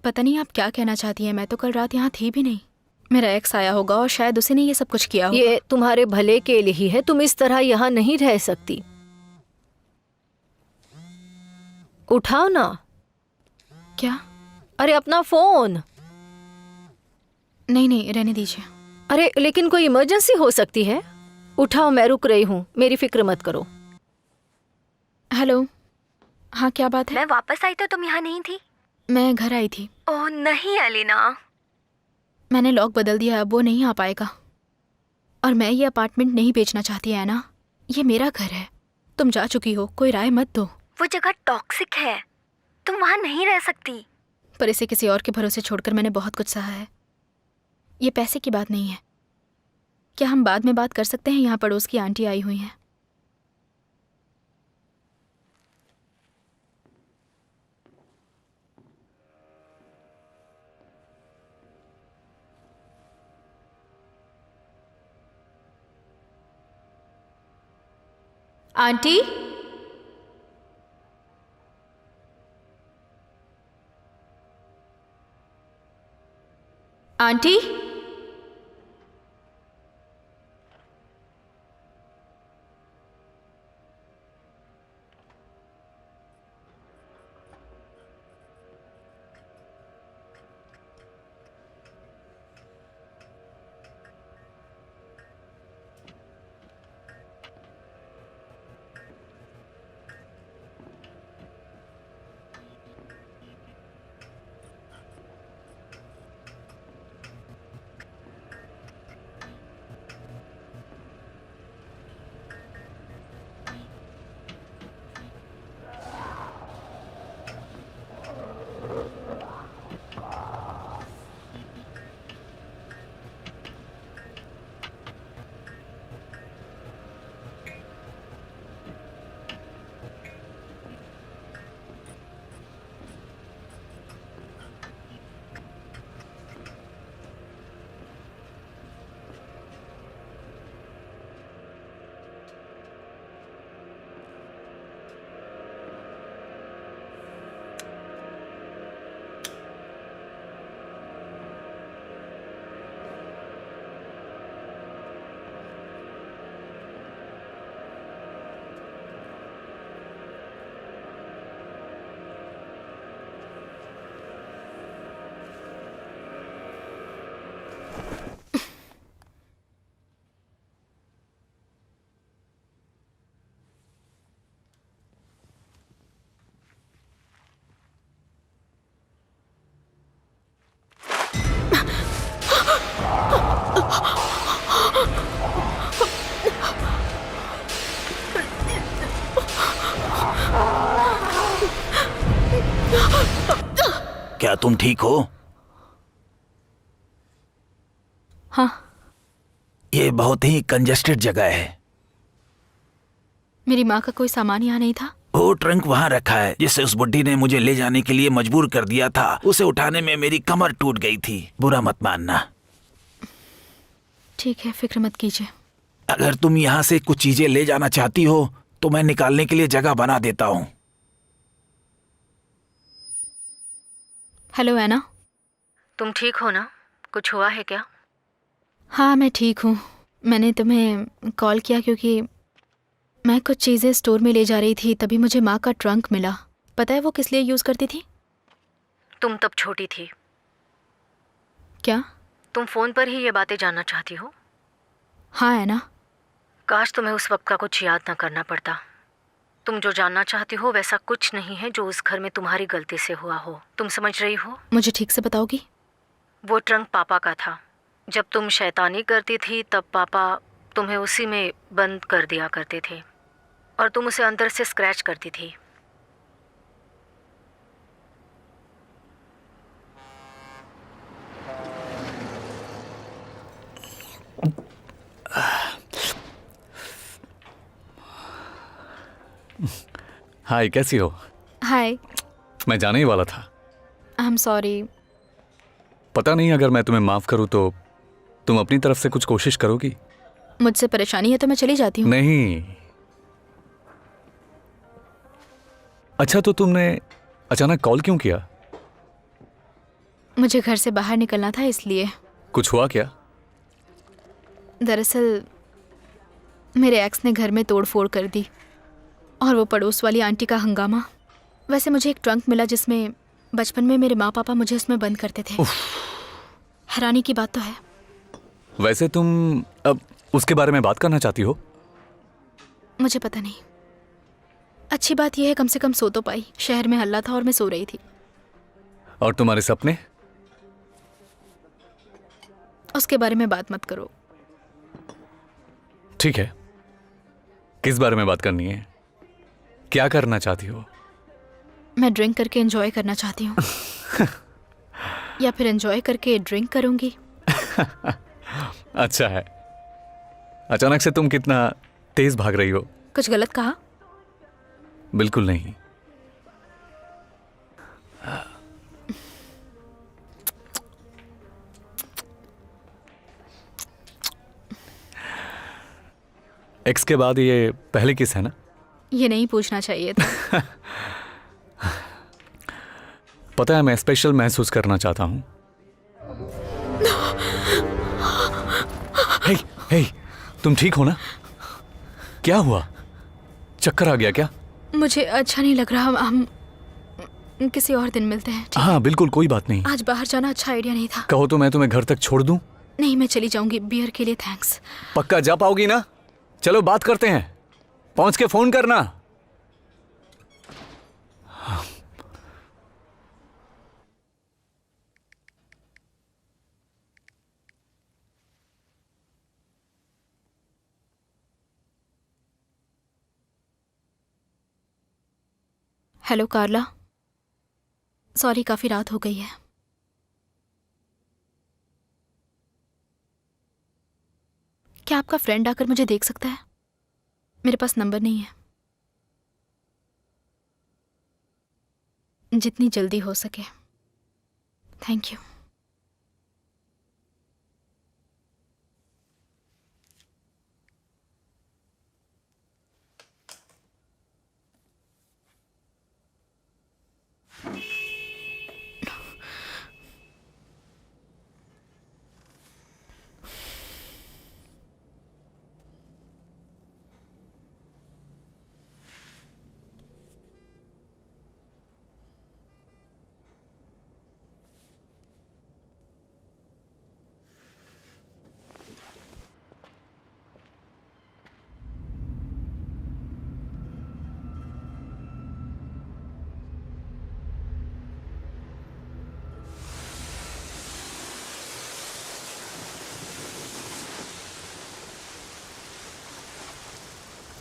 पता नहीं आप क्या कहना चाहती हैं। मैं तो कल रात यहाँ थी भी नहीं। मेरा एक्स आया होगा और शायद उसी ने ये सब कुछ किया होगा। ये तुम्हारे भले के लिए ही है। तुम इस तरह यहाँ नहीं रह सकती। उठाओ ना। क्या? अरे अपना फोन। नहीं नहीं, रहने दीजिए। अरे लेकिन कोई इमरजेंसी हो सकती है। उठाओ, मैं रुक रही हूँ। मेरी फिक्र मत करो। हेलो, हाँ क्या बात है? मैं वापस आई तो तुम यहाँ नहीं थी। मैं घर आई थी। ओह नहीं अलीना, मैंने लॉक बदल दिया, अब वो नहीं आ पाएगा। और मैं ये अपार्टमेंट नहीं बेचना चाहती है ना। ये मेरा घर है। तुम जा चुकी हो, कोई राय मत दो। वो जगह टॉक्सिक है, तुम वहाँ नहीं रह सकती। पर इसे किसी और के भरोसे छोड़कर मैंने बहुत कुछ सहा है। ये पैसे की बात नहीं है। क्या हम बाद में बात कर सकते हैं? यहाँ पड़ोस की आंटी आई हुई हैं। आंटी, आंटी, क्या तुम ठीक हो? हाँ, ये बहुत ही कंजेस्टेड जगह है। मेरी माँ का कोई सामान यहाँ नहीं था। वो ट्रंक वहाँ रखा है जिसे उस बुड्ढी ने मुझे ले जाने के लिए मजबूर कर दिया था। उसे उठाने में मेरी कमर टूट गई थी। बुरा मत मानना। ठीक है, फिक्र मत कीजिए। अगर तुम यहाँ से कुछ चीजें ले जाना चाहती हो तो मैं निकालने के लिए जगह बना देता हूँ। हेलो एना। तुम ठीक हो ना? कुछ हुआ है क्या? हाँ, मैं ठीक हूँ। मैंने तुम्हें कॉल किया क्योंकि मैं कुछ चीज़ें स्टोर में ले जा रही थी, तभी मुझे माँ का ट्रंक मिला। पता है वो किस लिए यूज़ करती थी? तुम तब छोटी थी। क्या? तुम फोन पर ही ये बातें जानना चाहती हो? हाँ एना। काश तुम्हें उस वक्त का कुछ याद ना करना पड़ता। तुम जो जानना चाहती हो वैसा कुछ नहीं है जो उस घर में तुम्हारी गलती से हुआ हो। तुम समझ रही हो? मुझे ठीक से बताओगी? वो ट्रंक पापा का था। जब तुम शैतानी करती थी तब पापा तुम्हें उसी में बंद कर दिया करते थे और तुम उसे अंदर से स्क्रैच करती थी। हाय, कैसी हो? हाय। मैं जाने ही वाला था। I am sorry. पता नहीं अगर मैं तुम्हें माफ करूं तो तुम अपनी तरफ से कुछ कोशिश करोगी? मुझसे परेशानी है तो मैं चली जाती हूँ। नहीं। अच्छा, तो तुमने अचानक कॉल क्यों किया? मुझे घर से बाहर निकलना था इसलिए। कुछ हुआ क्या? दरअसल मेरे एक्स ने घर में तोड़ फोड़ कर दी और वो पड़ोस वाली आंटी का हंगामा। वैसे मुझे एक ट्रंक मिला जिसमें बचपन में मेरे माँ पापा मुझे उसमें बंद करते थे। हैरानी की बात तो है। वैसे तुम अब उसके बारे में बात करना चाहती हो? मुझे पता नहीं। अच्छी बात यह है कम से कम सो तो पाई। शहर में हल्ला था और मैं सो रही थी। और तुम्हारे सपने? उसके बारे में बात मत करो। ठीक है, किस बारे में बात करनी है? क्या करना चाहती हो? मैं ड्रिंक करके एंजॉय करना चाहती हूँ। या फिर एंजॉय करके ड्रिंक करूंगी। अच्छा है। अचानक से तुम कितना तेज भाग रही हो? कुछ गलत कहा? बिल्कुल नहीं। एक्स के बाद ये पहली किस है ना? ये नहीं पूछना चाहिए था। पता है, मैं स्पेशल महसूस करना चाहता हूं। हे, हे, तुम ठीक हो ना? क्या हुआ? चक्कर आ गया क्या? मुझे अच्छा नहीं लग रहा। हम किसी और दिन मिलते हैं। हाँ बिल्कुल, कोई बात नहीं। आज बाहर जाना अच्छा आइडिया नहीं था। कहो तो मैं तुम्हें घर तक छोड़ दूं? नहीं, मैं चली जाऊंगी। बियर के लिए थैंक्स। पक्का जा पाओगी ना? चलो बात करते हैं। पहुंच के फोन करना। हेलो कार्ला। सॉरी, काफी रात हो गई है। क्या आपका फ्रेंड आकर मुझे देख सकता है? मेरे पास नंबर नहीं है। जितनी जल्दी हो सके। Thank you.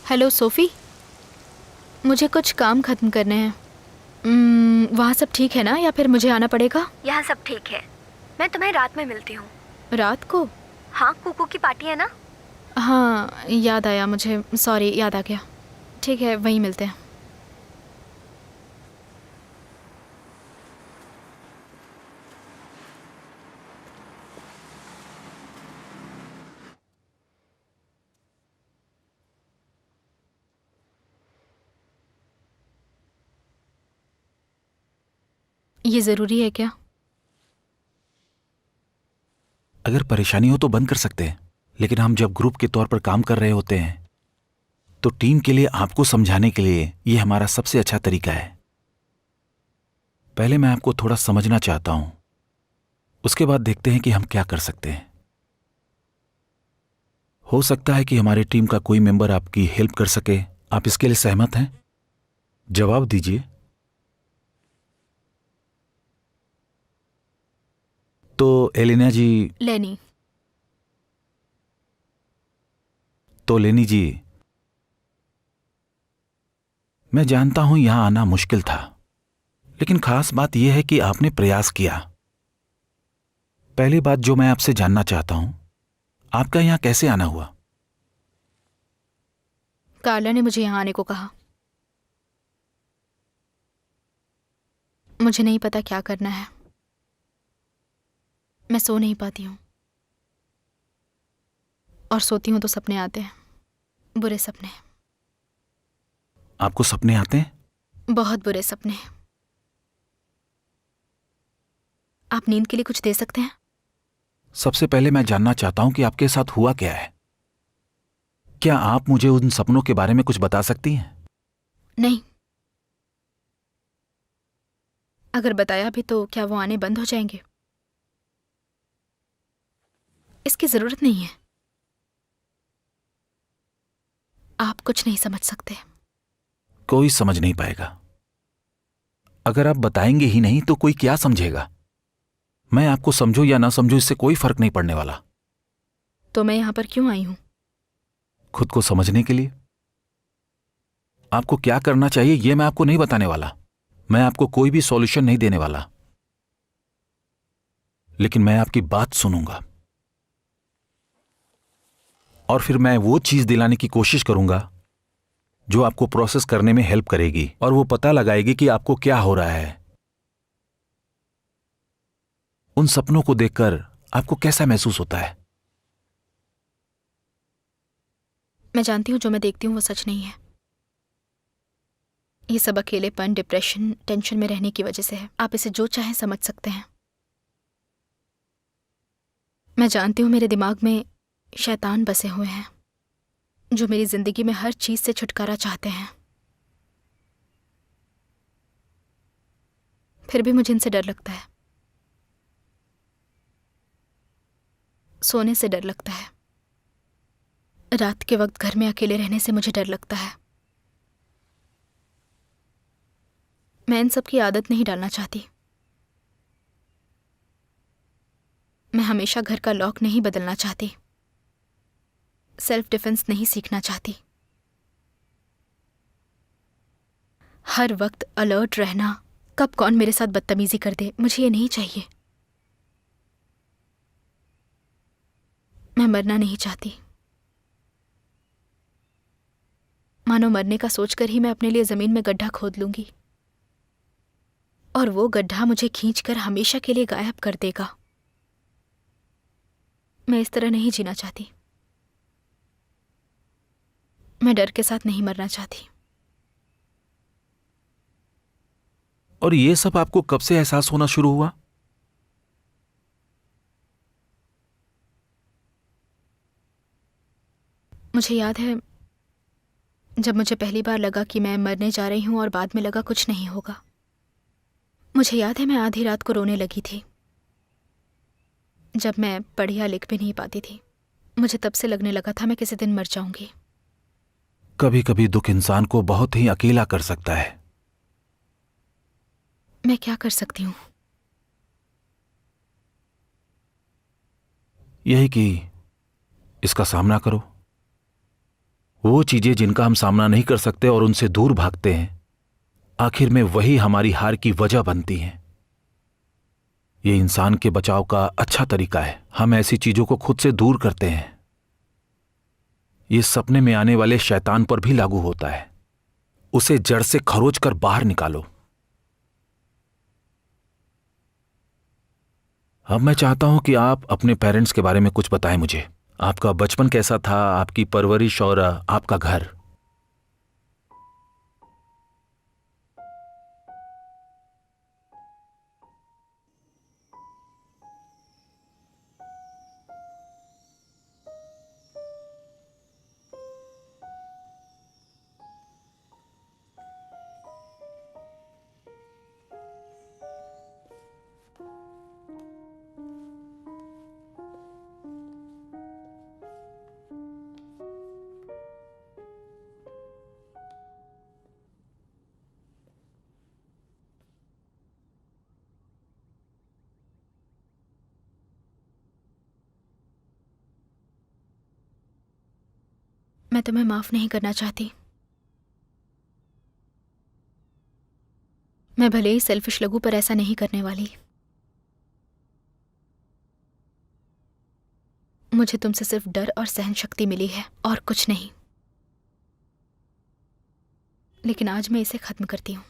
हेलो सोफी, मुझे कुछ काम खत्म करने हैं। वहाँ सब ठीक है ना, या फिर मुझे आना पड़ेगा? यहाँ सब ठीक है। मैं तुम्हें रात में मिलती हूँ। रात को? हाँ, कुकू की पार्टी है ना। हाँ याद आया मुझे, सॉरी, याद आ गया। ठीक है, वहीं मिलते हैं। ये ज़रूरी है क्या? अगर परेशानी हो तो बंद कर सकते हैं, लेकिन हम जब ग्रुप के तौर पर काम कर रहे होते हैं तो टीम के लिए आपको समझाने के लिए ये हमारा सबसे अच्छा तरीका है। पहले मैं आपको थोड़ा समझना चाहता हूं, उसके बाद देखते हैं कि हम क्या कर सकते हैं। हो सकता है कि हमारी टीम का कोई मेंबर आपकी हेल्प कर सके। आप इसके लिए सहमत हैं? जवाब दीजिए। तो एलिना जी। लेनी। तो लेनी जी, मैं जानता हूं यहां आना मुश्किल था, लेकिन खास बात यह है कि आपने प्रयास किया। पहली बात जो मैं आपसे जानना चाहता हूं, आपका यहां कैसे आना हुआ? कार्ला ने मुझे यहाँ आने को कहा। मुझे नहीं पता क्या करना है। मैं सो नहीं पाती हूँ, और सोती हूँ तो सपने आते हैं, बुरे सपने। आपको सपने आते हैं? बहुत बुरे सपने। आप नींद के लिए कुछ दे सकते हैं? सबसे पहले मैं जानना चाहता हूं कि आपके साथ हुआ क्या है। क्या आप मुझे उन सपनों के बारे में कुछ बता सकती हैं? नहीं। अगर बताया भी तो क्या वो आने बंद हो जाएंगे? इसकी जरूरत नहीं है। आप कुछ नहीं समझ सकते। कोई समझ नहीं पाएगा। अगर आप बताएंगे ही नहीं तो कोई क्या समझेगा? मैं आपको समझूं या ना समझूं, इससे कोई फर्क नहीं पड़ने वाला। तो मैं यहां पर क्यों आई हूं? खुद को समझने के लिए। आपको क्या करना चाहिए यह मैं आपको नहीं बताने वाला। मैं आपको कोई भी सॉल्यूशन नहीं देने वाला, लेकिन मैं आपकी बात सुनूंगा और फिर मैं वो चीज दिलाने की कोशिश करूंगा जो आपको प्रोसेस करने में हेल्प करेगी और वो पता लगाएगी कि आपको क्या हो रहा है। उन सपनों को देखकर आपको कैसा महसूस होता है? मैं जानती हूं जो मैं देखती हूं वो सच नहीं है। ये सब अकेलेपन, डिप्रेशन, टेंशन में रहने की वजह से है। आप इसे जो चाहें समझ सकते हैं। मैं जानती हूं मेरे दिमाग में शैतान बसे हुए हैं जो मेरी जिंदगी में हर चीज से छुटकारा चाहते हैं। फिर भी मुझे इनसे डर लगता है। सोने से डर लगता है। रात के वक्त घर में अकेले रहने से मुझे डर लगता है। मैं इन सब की आदत नहीं डालना चाहती। मैं हमेशा घर का लॉक नहीं बदलना चाहती। सेल्फ डिफेंस नहीं सीखना चाहती। हर वक्त अलर्ट रहना, कब कौन मेरे साथ बदतमीजी कर दे, मुझे ये नहीं चाहिए। मैं मरना नहीं चाहती। मानो मरने का सोचकर ही मैं अपने लिए जमीन में गड्ढा खोद लूंगी और वो गड्ढा मुझे खींचकर हमेशा के लिए गायब कर देगा। मैं इस तरह नहीं जीना चाहती। मैं डर के साथ नहीं मरना चाहती। और ये सब आपको कब से एहसास होना शुरू हुआ? मुझे याद है जब मुझे पहली बार लगा कि मैं मरने जा रही हूं और बाद में लगा कुछ नहीं होगा। मुझे याद है मैं आधी रात को रोने लगी थी जब मैं पढ़ या लिख भी नहीं पाती थी। मुझे तब से लगने लगा था मैं किसी दिन मर जाऊंगी। कभी कभी दुख इंसान को बहुत ही अकेला कर सकता है। मैं क्या कर सकती हूँ? यही कि इसका सामना करो। वो चीजें जिनका हम सामना नहीं कर सकते और उनसे दूर भागते हैं, आखिर में वही हमारी हार की वजह बनती हैं। ये इंसान के बचाव का अच्छा तरीका है। हम ऐसी चीजों को खुद से दूर करते हैं। ये सपने में आने वाले शैतान पर भी लागू होता है। उसे जड़ से खरोच कर बाहर निकालो। अब मैं चाहता हूं कि आप अपने पेरेंट्स के बारे में कुछ बताएं मुझे। आपका बचपन कैसा था, आपकी परवरिश और आपका घर। मैं तुम्हें माफ नहीं करना चाहती। मैं भले ही सेल्फिश लगूं पर ऐसा नहीं करने वाली। मुझे तुमसे सिर्फ डर और सहन शक्ति मिली है और कुछ नहीं। लेकिन आज मैं इसे खत्म करती हूं।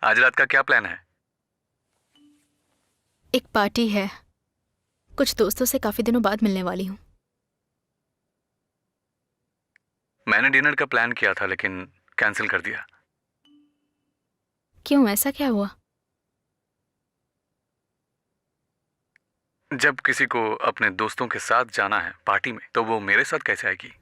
आज रात का क्या प्लान है? एक पार्टी है। कुछ दोस्तों से काफी दिनों बाद मिलने वाली हूं। मैंने डिनर का प्लान किया था लेकिन कैंसिल कर दिया। क्यों, ऐसा क्या हुआ? जब किसी को अपने दोस्तों के साथ जाना है पार्टी में तो वो मेरे साथ कैसे आएगी?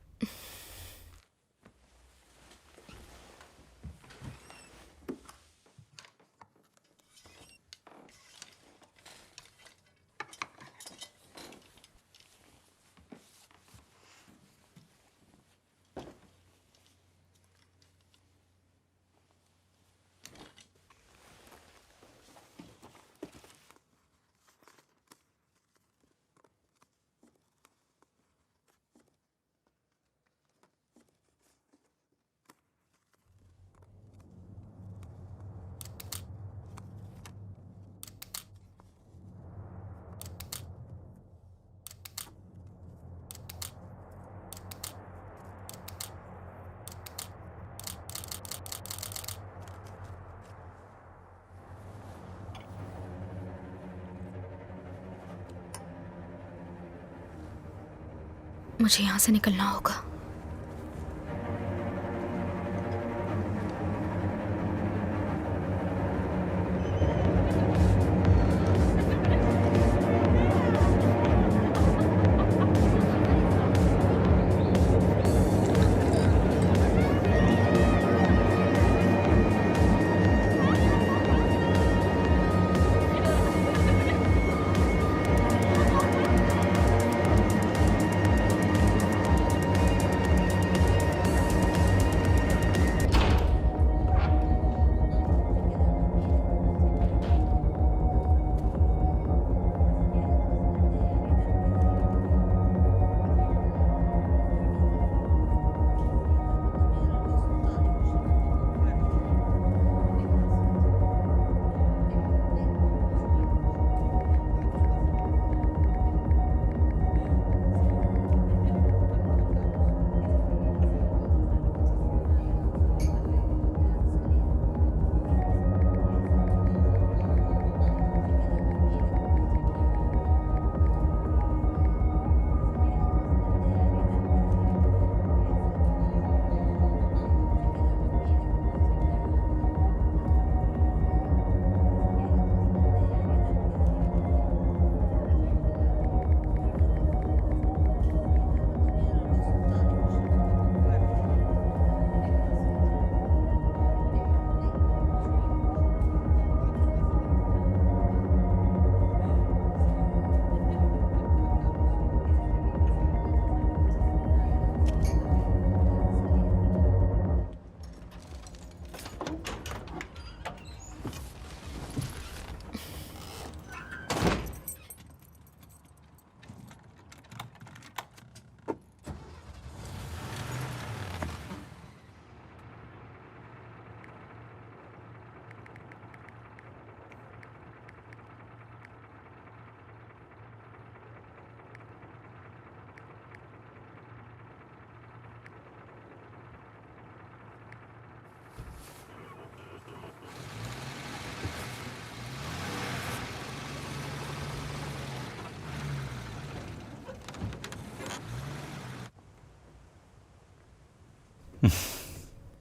मुझे यहां से निकलना होगा।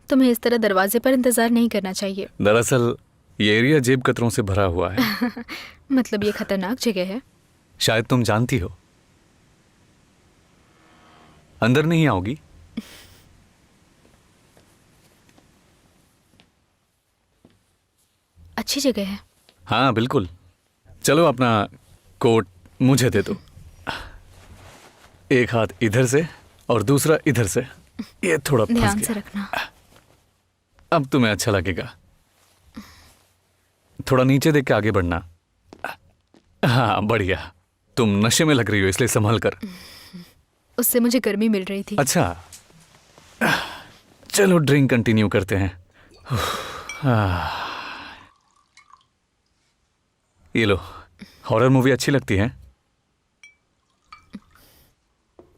तुम्हें इस तरह दरवाजे पर इंतजार नहीं करना चाहिए। दरअसल ये एरिया जेब कतरों से भरा हुआ है। मतलब ये खतरनाक जगह है। शायद तुम जानती हो। अंदर नहीं आओगी? अच्छी जगह है। हाँ बिल्कुल। चलो अपना कोट मुझे दे दो। एक हाथ इधर से और दूसरा इधर से। ये थोड़ा फंस ध्यान से गया। रखना। अब तुम्हें अच्छा लगेगा। थोड़ा नीचे देख के आगे बढ़ना। हाँ बढ़िया। तुम नशे में लग रही हो इसलिए संभल कर। उससे मुझे गर्मी मिल रही थी। अच्छा चलो ड्रिंक कंटिन्यू करते हैं। ये लो। हॉरर मूवी अच्छी लगती है?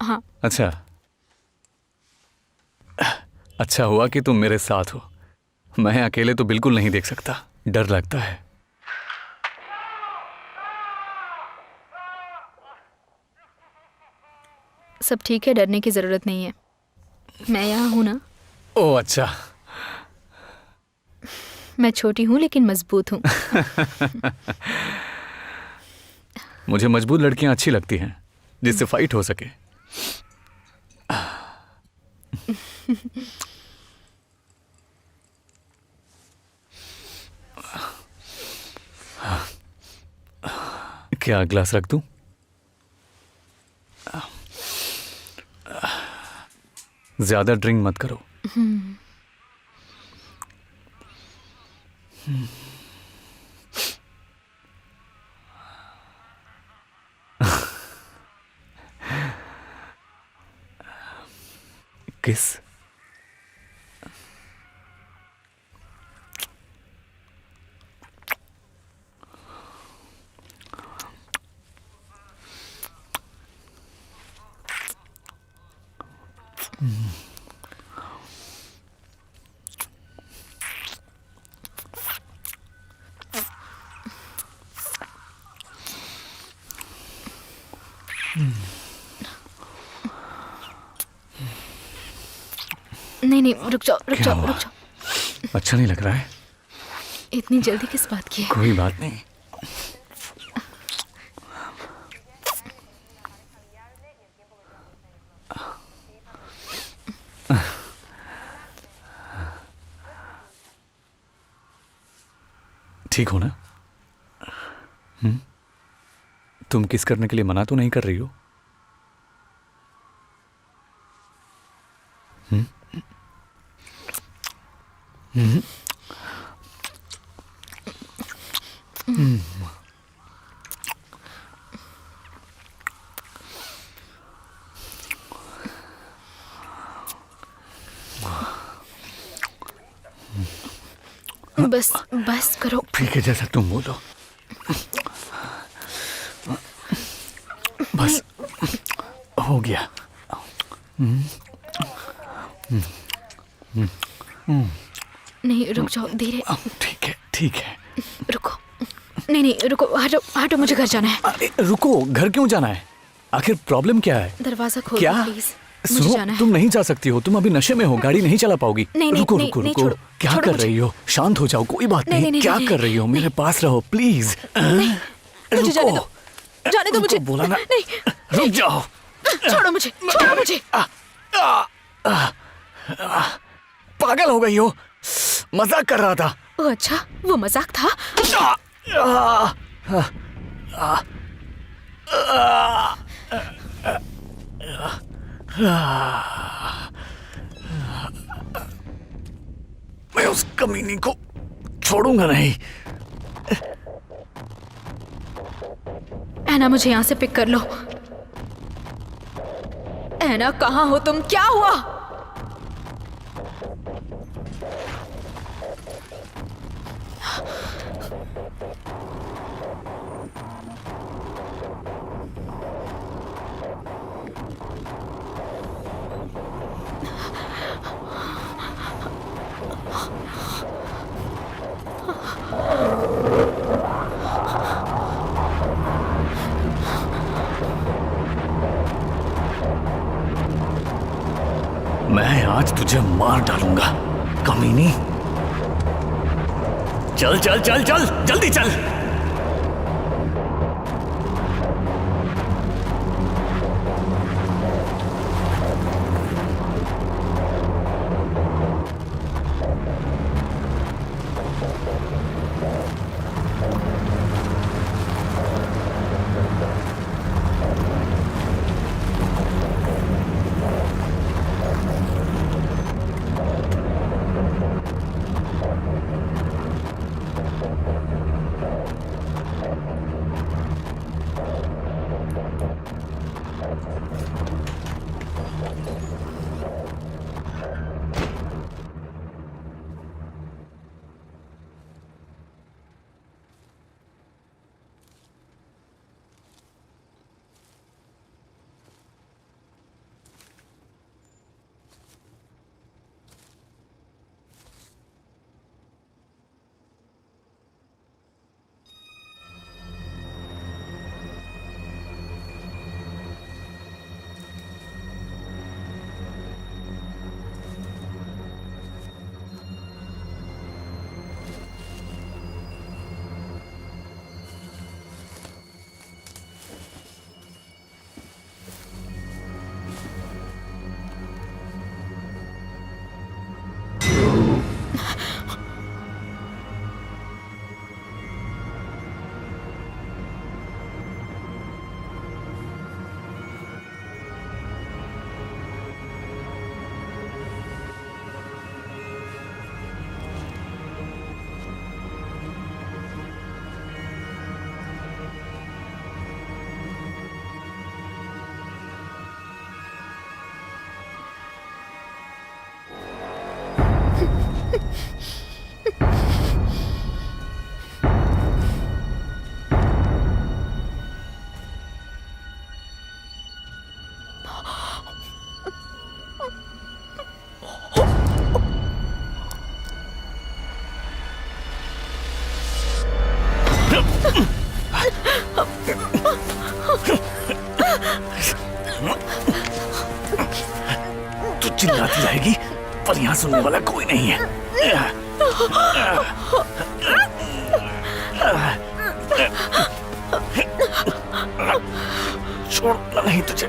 हाँ। अच्छा अच्छा हुआ कि तुम मेरे साथ हो। मैं अकेले तो बिल्कुल नहीं देख सकता, डर लगता है। सब ठीक है, डरने की जरूरत नहीं है। मैं यहाँ हूं ना। ओह अच्छा। मैं छोटी हूँ लेकिन मजबूत हूँ। मुझे मजबूत लड़कियां अच्छी लगती हैं जिससे फाइट हो सके। क्या ग्लास रख दूं? ज्यादा ड्रिंक मत करो। किस? नहीं नहीं, रुक जाओ रुक क्या जाओ हुआ? रुक जाओ। अच्छा नहीं लग रहा है? इतनी जल्दी किस बात की है? कोई बात नहीं। ठीक हो ना? तुम किस करने के लिए मना तो नहीं कर रही हो? बस बस करो। ठीक है, जैसा तुम बोलो। बस हो गया। नहीं रुक जाओ, धीरे। ठीक है ठीक है। रुको। नहीं नहीं रुको, हटो हटो, मुझे घर जाना है। अरे रुको, घर क्यों जाना है? आखिर प्रॉब्लम क्या है? दरवाजा खोलो क्या? प्लीज, मुझे सुनो, जाना है। तुम नहीं जा सकती हो। तुम अभी नशे में हो, गाड़ी नहीं चला पाओगी। नहीं, नहीं, रुको नहीं, रुको नहीं, रुको। छोड़ो, क्या छोड़ो कर मुझे। रही हो? शांत हो जाओ, कोई बात नहीं, नहीं। नहीं, क्या नहीं, कर रही हो? मेरे पास रहो प्लीज। मुझे जाने दो, जाने दो मुझे। बोला ना। नहीं, रुक जाओ। छोड़ो मुझे, छोड़ो मुझे। पागल हो गई हो? मजाक कर रहा था। ओह अच्छा, वो मजाक था। मैं उस कमीनी को छोड़ूंगा नहीं। ऐना, मुझे यहाँ से पिक कर लो। ऐना, कहाँ हो तुम? क्या हुआ? मैं आज तुझे मार डालूंगा कमीनी। चल चल चल चल जल्दी चल। तू चिल्लाती रहेगी पर यहाँ सुनने वाला कोई नहीं है। छोड़ना नहीं तुझे।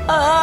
आ